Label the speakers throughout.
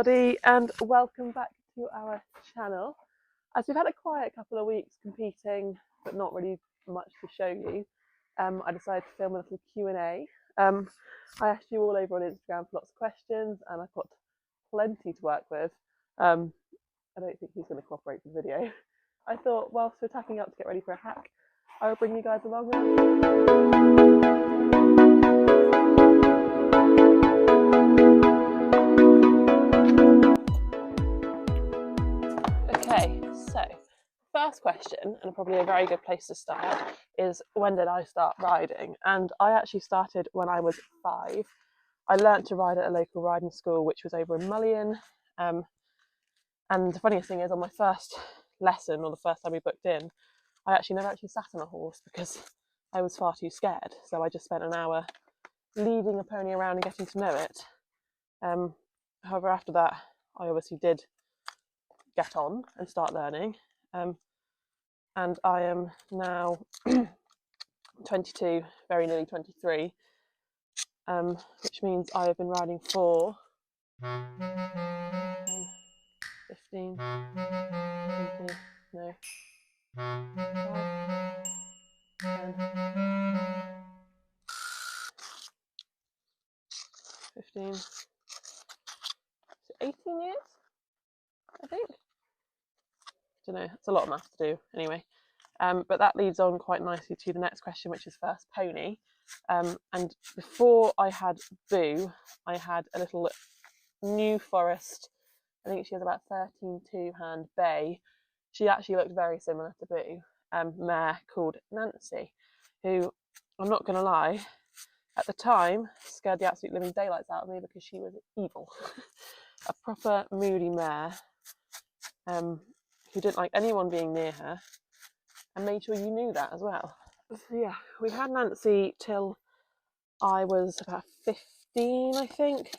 Speaker 1: everybody, and welcome back to our channel. As we've had a quiet couple of weeks competing, but not really much to show you, I decided to film a little Q&A. I asked you all over on Instagram for lots of questions, and I've got plenty to work with. I don't think he's going to cooperate with the video. I thought, whilst we're tacking up to get ready for a hack, I will bring you guys along with us. Okay, so first question, and probably a very good place to start, is when did I start riding? And I actually started when I was 5. I learnt to ride at a local riding school, which was over in Mullion. And the funniest thing is, on my first lesson, or the first time we booked in, I never actually sat on a horse because I was far too scared. So I just spent an hour leading a pony around and getting to know it. However, after that, I obviously did get on and start learning. And I am now 22, very nearly 23, which means I have been riding for 15, 20, no, 5, 10, 15, 18 years, I think. I don't know, it's a lot of maths to do anyway. But that leads on quite nicely to the next question, which is first pony. And before I had Boo, I had a little New Forest, I think she was about 13 two-hand bay. She actually looked very similar to Boo, mare called Nancy, who, I'm not going to lie, at the time scared the absolute living daylights out of me because she was evil. A proper moody mare who didn't like anyone being near her, and made sure you knew that as well. So yeah, we had Nancy till I was about 15, I think.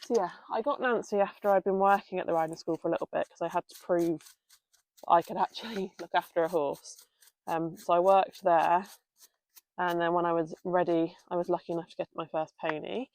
Speaker 1: So yeah, I got Nancy after I'd been working at the riding school for a little bit because I had to prove that I could actually look after a horse. So I worked there, and then when I was ready, I was lucky enough to get my first pony.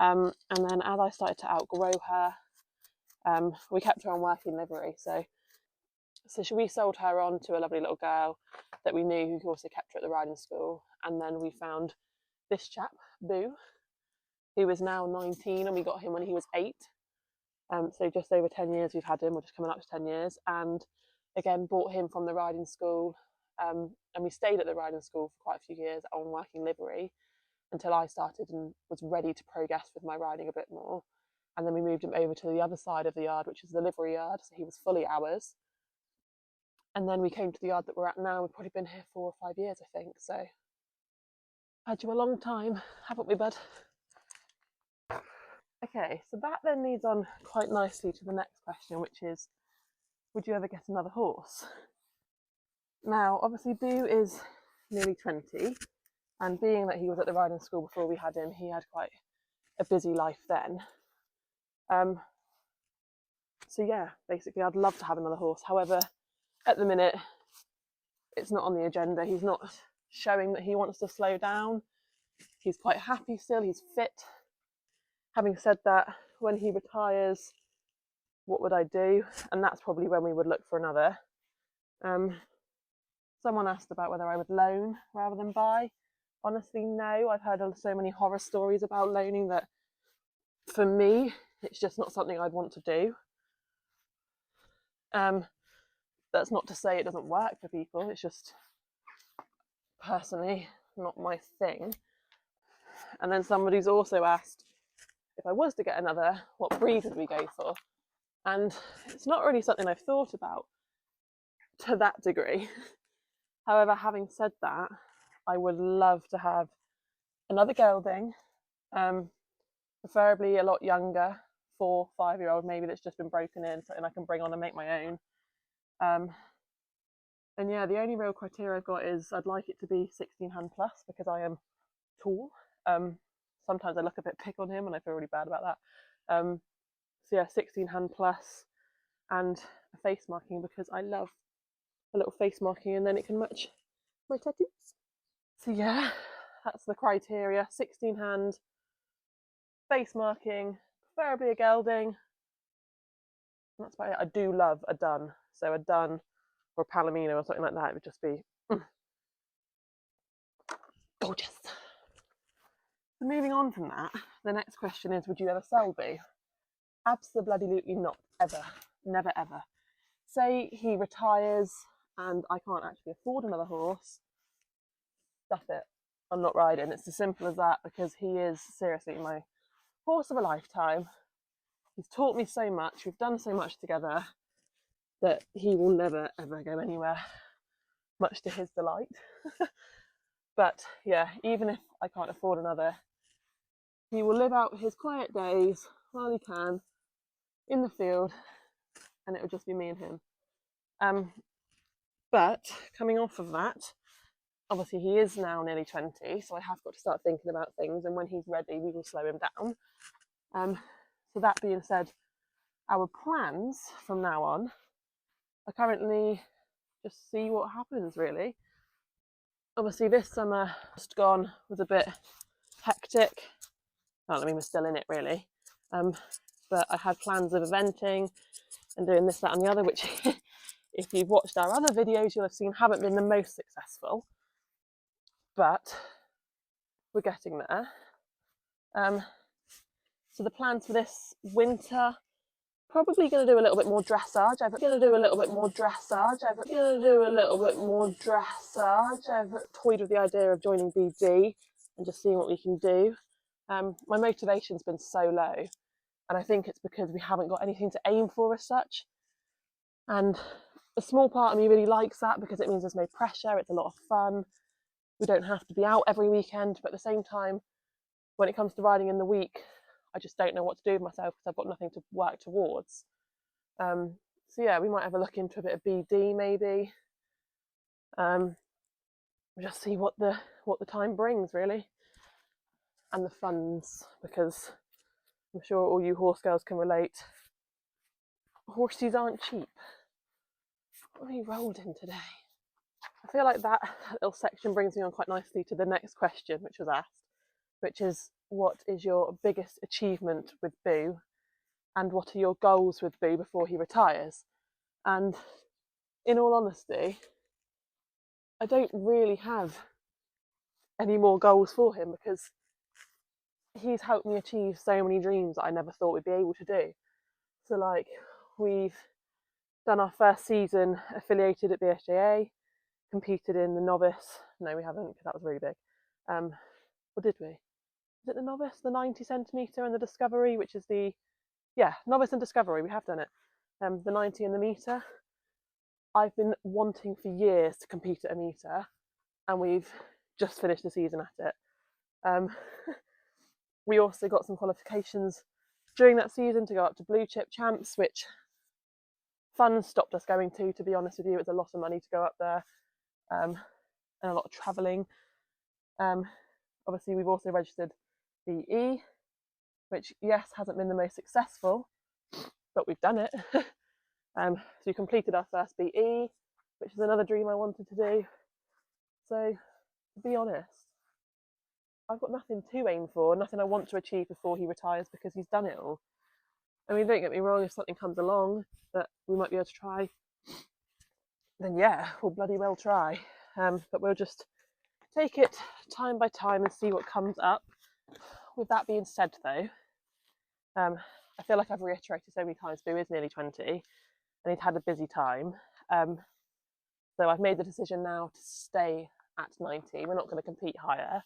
Speaker 1: And then as I started to outgrow her, we kept her on working livery. So we sold her on to a lovely little girl that we knew who also kept her at the riding school. And then we found this chap, Boo, who is now 19, and we got him when he was 8. So just over 10 years we've had him, we're just coming up to 10 years. And again, bought him from the riding school. And we stayed at the riding school for quite a few years on working livery until I started and was ready to progress with my riding a bit more. And then we moved him over to the other side of the yard, which is the livery yard. So he was fully ours. And then we came to the yard that we're at now. We've probably been here 4 or 5 years, I think. So had you a long time, haven't we, bud? Okay, so that then leads on quite nicely to the next question, which is, would you ever get another horse? Now, obviously, Boo is nearly 20, and being that he was at the riding school before we had him, he had quite a busy life then. So yeah, basically, I'd love to have another horse. However, at the minute, it's not on the agenda. He's not showing that he wants to slow down. He's quite happy still, he's fit. Having said that, when he retires, what would I do? And that's probably when we would look for another. Someone asked about whether I would loan rather than buy. Honestly, no. I've heard so many horror stories about loaning that for me, it's just not something I'd want to do. That's not to say it doesn't work for people. It's just personally not my thing. And then somebody's also asked, if I was to get another, what breed would we go for? And it's not really something I've thought about to that degree. However, having said that, I would love to have another gelding, preferably a lot younger, 4, 5-year-old maybe, that's just been broken in, something I can bring on and make my own. And yeah, the only real criteria I've got is I'd like it to be 16-hand plus because I am tall. Sometimes I look a bit big on him and I feel really bad about that. So yeah, 16-hand plus, and a face marking because I love a little face marking and then it can match my tattoos. So yeah, that's the criteria. 16-hand, base marking, preferably a gelding. And that's about it. I do love a dun, so a dun or a palomino or something like that, it would just be gorgeous. So moving on from that, the next question is, would you ever sell Boo? Absolutely not, ever, never ever. Say he retires and I can't actually afford another horse, stuff it, I'm not riding. It's as simple as that, because he is seriously my horse of a lifetime. He's taught me so much, we've done so much together, that he will never ever go anywhere, much to his delight. But yeah, even if I can't afford another, he will live out his quiet days while he can in the field, and it will just be me and him. But coming off of that, obviously he is now nearly 20, so I have got to start thinking about things, and when he's ready we will slow him down. So that being said, our plans from now on are currently just see what happens, really. Obviously this summer just gone was a bit hectic. Well, I mean, we're still in it really, but I had plans of eventing and doing this, that and the other, which if you've watched our other videos you'll have seen haven't been the most successful, but we're getting there. So the plans for this winter, probably going to do a little bit more dressage. I've toyed with the idea of joining BD and just seeing what we can do. My motivation's been so low, and I think it's because we haven't got anything to aim for as such. And a small part of me really likes that, because it means there's no pressure, it's a lot of fun. We don't have to be out every weekend, but at the same time, when it comes to riding in the week, I just don't know what to do with myself because I've got nothing to work towards. So yeah, we might have a look into a bit of BD maybe. Just see what the time brings, really, and the funds, because I'm sure all you horse girls can relate. Horses aren't cheap. What have we rolled in today? I feel like that little section brings me on quite nicely to the next question, which was asked, which is, what is your biggest achievement with Boo, and what are your goals with Boo before he retires? And in all honesty, I don't really have any more goals for him, because he's helped me achieve so many dreams that I never thought we'd be able to do. So like, we've done our first season affiliated at BSJA, competed in the novice. No, we haven't, because that was really big. Or did we? Is it the novice, the 90 centimetre, and the discovery, which is the, yeah, novice and discovery, we have done it. The 90 and the metre. I've been wanting for years to compete at a metre, and we've just finished the season at it. We also got some qualifications during that season to go up to Blue Chip Champs, which funds stopped us going to be honest with you. It's a lot of money to go up there, and a lot of travelling. Obviously we've also registered BE, which, yes, hasn't been the most successful, but we've done it. So we completed our first BE, which is another dream I wanted to do. So, to be honest, I've got nothing to aim for, nothing I want to achieve before he retires, because he's done it all. I mean, don't get me wrong, if something comes along that we might be able to try, then yeah, we'll bloody well try. But we'll just take it time by time and see what comes up. With that being said, though, I feel like I've reiterated so many times, Boo is nearly 20 and he'd had a busy time. So I've made the decision now to stay at 90. We're not going to compete higher.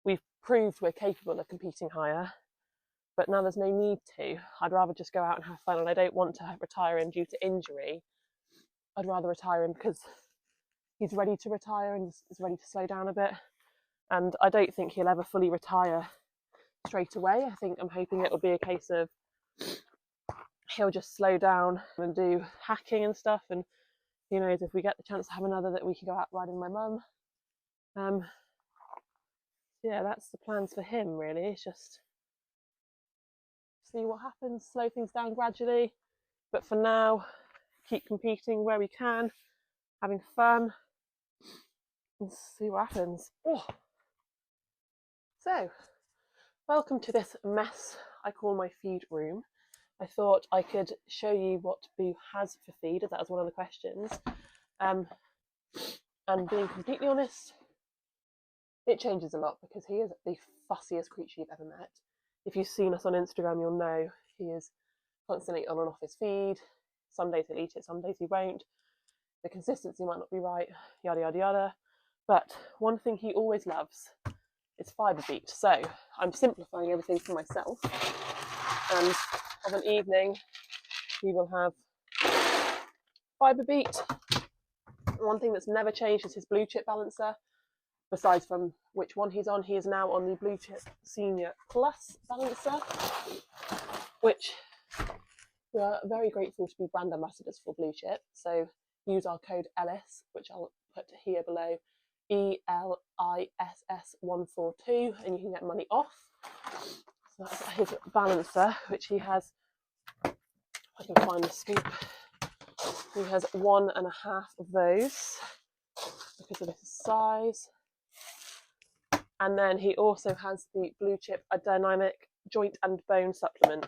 Speaker 1: We've proved we're capable of competing higher, but now there's no need to. I'd rather just go out and have fun, and I don't want to retire him due to injury. I'd rather retire him because he's ready to retire and is ready to slow down a bit. And I don't think he'll ever fully retire straight away. I think I'm hoping it'll be a case of he'll just slow down and do hacking and stuff, and who knows, if we get the chance to have another, that we can go out riding with my mum. Yeah, that's the plans for him, really. It's just see what happens, slow things down gradually, but for now, keep competing where we can, having fun, and see what happens. Oh. So, Welcome to this mess I call my feed room. I thought I could show you what Boo has for feed, as that was one of the questions. And being completely honest, it changes a lot because he is the fussiest creature you've ever met. If you've seen us on Instagram, you'll know he is constantly on and off his feed. Some days he'll eat it, some days he won't. The consistency might not be right, yada yada yada. But one thing he always loves is fibre beat. So I'm simplifying everything for myself. And of an evening, he will have fibre beat. One thing that's never changed is his blue chip balancer. Besides from which one he's on, he is now on the Blue Chip Senior Plus balancer, which we are very grateful to be brand ambassadors for Blue Chip. So use our code ELLIS, which I'll put here below, ELISS142, and you can get money off. So that's his balancer, which he has, if I can find the scoop, he has 1.5 of those because of his size. And then he also has the Blue Chip a Dynamic Joint and Bone Supplement,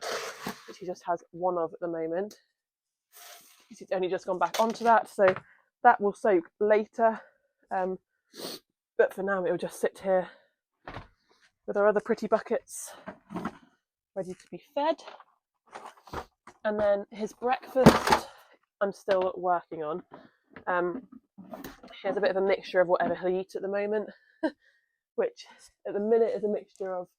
Speaker 1: which he just has one of at the moment. He's only just gone back onto that, so that will soak later. But for now, it will just sit here with our other pretty buckets ready to be fed. And then his breakfast, I'm still working on. He has a bit of a mixture of whatever he'll eat at the moment, which at the minute is a mixture of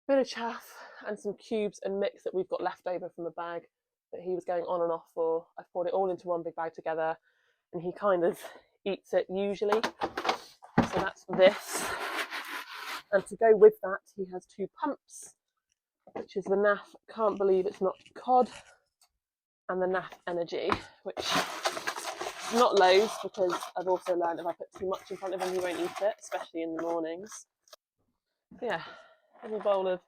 Speaker 1: a bit of chaff and some cubes and mix that we've got left over from a bag that he was going on and off for. I've poured it all into one big bag together, and he kind of eats it usually. So that's this. And to go with that, he has 2 pumps, which is the NAF Can't Believe It's Not Cod and the NAF Energy, which not loads because I've also learned if I put too much in front of him, he won't eat it, especially in the mornings. Yeah, a little bowl of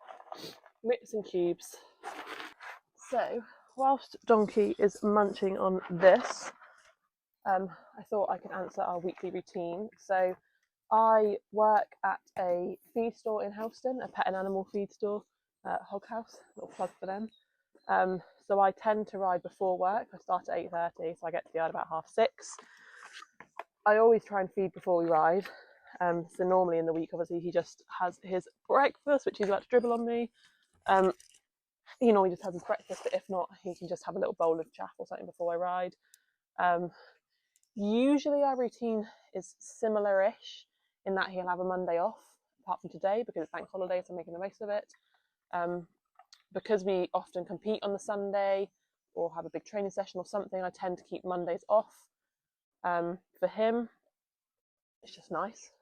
Speaker 1: mix and cubes. So, whilst Donkey is munching on this, I thought I could answer our weekly routine. So, I work at a feed store in Houston, a pet and animal feed store, Hog House, little plug for them. So I tend to ride before work. I start at 8:30, so I get to the yard about 6:30. I always try and feed before we ride. So normally in the week, obviously, he just has his breakfast, which he's about to dribble on me. He normally just has his breakfast, but if not, he can just have a little bowl of chaff or something before I ride. Usually our routine is similar-ish in that he'll have a Monday off, apart from today, because it's bank holiday, so I'm making the most of it. Because we often compete on the Sunday or have a big training session or something, I tend to keep Mondays off. For him, it's just nice.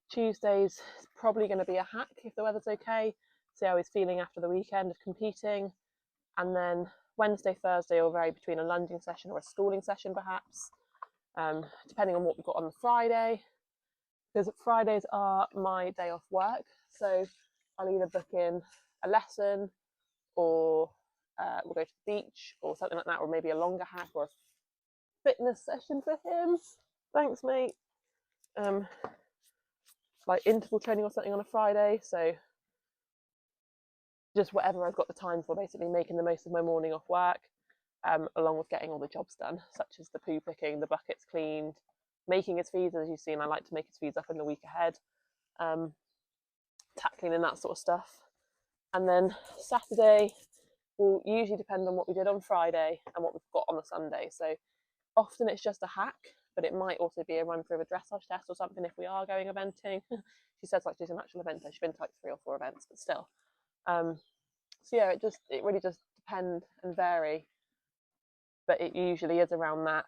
Speaker 1: Tuesdays is probably going to be a hack if the weather's okay. See how he's feeling after the weekend of competing. And then Wednesday, Thursday will vary between a lunging session or a schooling session perhaps, depending on what we've got on the Friday. Because Fridays are my day off work, so I'll either book in a lesson or we'll go to the beach or something like that, or maybe a longer hack or a fitness session for him. Thanks, mate. Like interval training or something on a Friday. So just whatever I've got the time for, basically making the most of my morning off work, along with getting all the jobs done, such as the poo picking, the buckets cleaned, making his feeds. As you've seen, I like to make his feeds up in the week ahead, tackling and that sort of stuff. And then Saturday will usually depend on what we did on Friday and what we've got on the Sunday. So often it's just a hack, but it might also be a run through of a dressage test or something if we are going eventing. She says like she's an actual eventer. She's been to like 3 or 4 events, but still. So yeah, it really just depend and vary, but it usually is around that.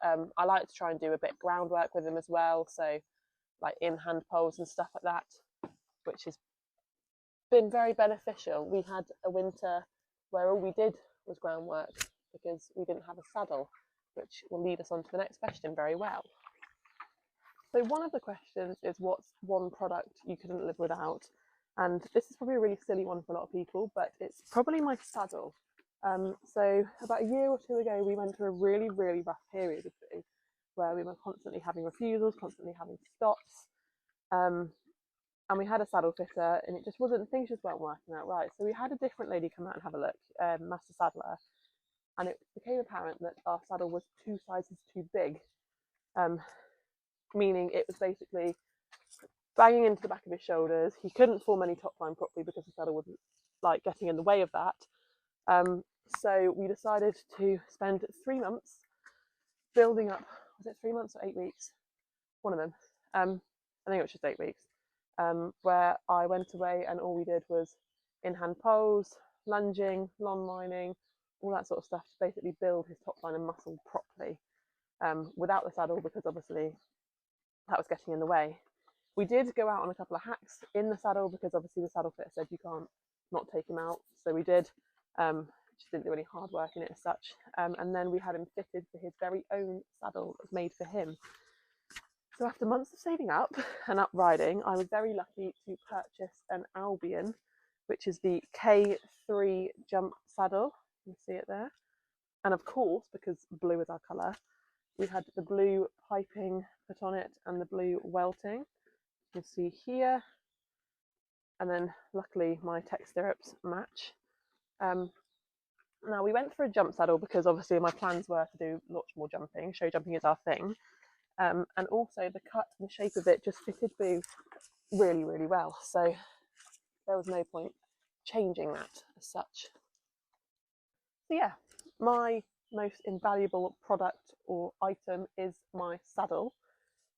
Speaker 1: I like to try and do a bit of groundwork with them as well, so like in hand poles and stuff like that, which has been very beneficial. We had a winter where all we did was groundwork because we didn't have a saddle, which will lead us on to the next question very well. So one of the questions is, what's one product you couldn't live without? And this is probably a really silly one for a lot of people, but it's probably my saddle. So about a year or 2 ago, we went through a really, really rough period of Boo, where we were constantly having refusals, constantly having stops. and we had a saddle fitter, and it just wasn't, things just weren't working out right. So we had a different lady come out and have a look, Master Saddler, and it became apparent that our saddle was 2 sizes too big, meaning it was basically banging into the back of his shoulders. He couldn't form any top line properly because the saddle wasn't like getting in the way of that. So we decided to spend 3 months building up. Was it 3 months or 8 weeks? One of them. I think it was just 8 weeks. Where I went away and all we did was in-hand poles, lunging, long lining, all that sort of stuff to basically build his top line and muscle properly, without the saddle, because obviously that was getting in the way. We did go out on a couple of hacks in the saddle because obviously the saddle fitter said you can't not take him out. So we did, just didn't do any hard work in it as such. And then we had him fitted for his very own saddle that was made for him. So after months of saving up and up riding, I was very lucky to purchase an Albion, which is the K3 jump saddle. You can see it there. And of course, because blue is our colour, we had the blue piping put on it and the blue welting. You can see here. And then luckily my tech stirrups match. Now we went for a jump saddle because obviously my plans were to do lots more jumping. Show jumping is our thing. And also the cut and the shape of it just fitted Boo really, really well. So there was no point changing that as such. So yeah, my most invaluable product or item is my saddle.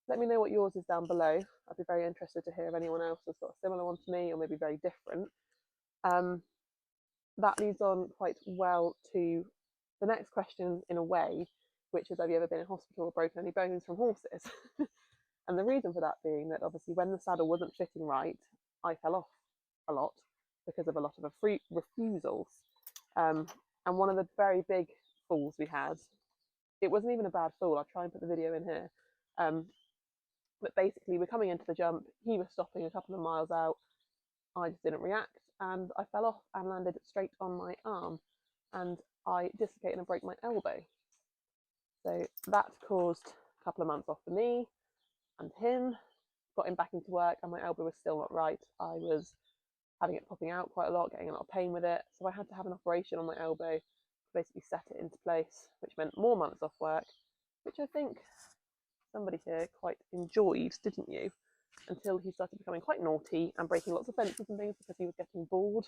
Speaker 1: Let me know what yours is down below. I'd be very interested to hear if anyone else has got a similar one to me or maybe very different. That leads on quite well to the next question in a way, which is, have you ever been in hospital or broken any bones from horses? And the reason for that being that obviously when the saddle wasn't fitting right, I fell off a lot because of a lot of refusals. And one of the very big falls we had, it wasn't even a bad fall. I'll try and put the video in here. But basically we're coming into the jump, he was stopping a couple of miles out, I just didn't react and I fell off and landed straight on my arm and I dislocated and broke my elbow. So that caused a couple of months off for me and him, got him back into work and my elbow was still not right. I was having it popping out quite a lot, getting a lot of pain with it. So I had to have an operation on my elbow to basically set it into place, which meant more months off work, which I think somebody here quite enjoyed, didn't you? Until he started becoming quite naughty and breaking lots of fences and things because he was getting bored.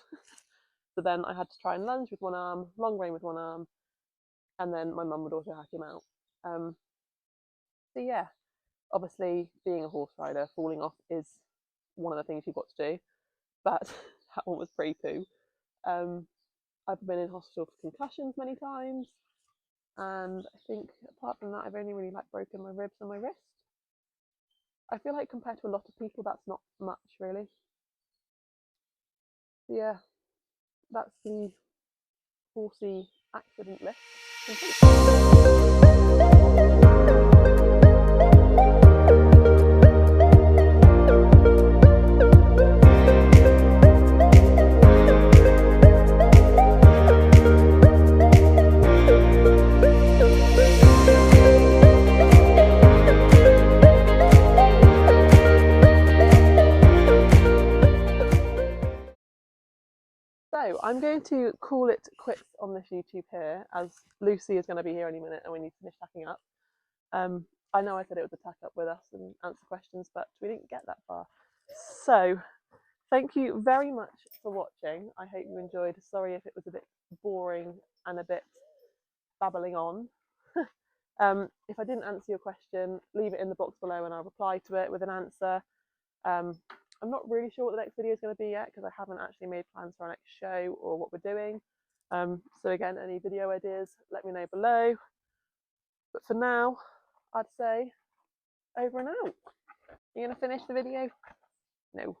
Speaker 1: So then I had to try and lunge with one arm, long rein with one arm, and then my mum would also hack him out. So yeah, obviously being a horse rider, falling off is one of the things you've got to do, but that one was pretty poo. I've been in hospital for concussions many times, and I think apart from that I've only really broken my ribs and my wrist. I feel like compared to a lot of people that's not much really. So yeah, that's the horsey accident list complete. So I'm going to call it quits on this YouTube here, as Lucy is going to be here any minute and we need to finish packing up. I know I said it was a tack up with us and answer questions, but we didn't get that far. So thank you very much for watching. I hope you enjoyed. Sorry if it was a bit boring and a bit babbling on. If I didn't answer your question, leave it in the box below and I'll reply to it with an answer. I'm not really sure what the next video is going to be yet because I haven't actually made plans for our next show or what we're doing. So again, any video ideas, let me know below. But for now, I'd say over and out. You going to finish the video? No.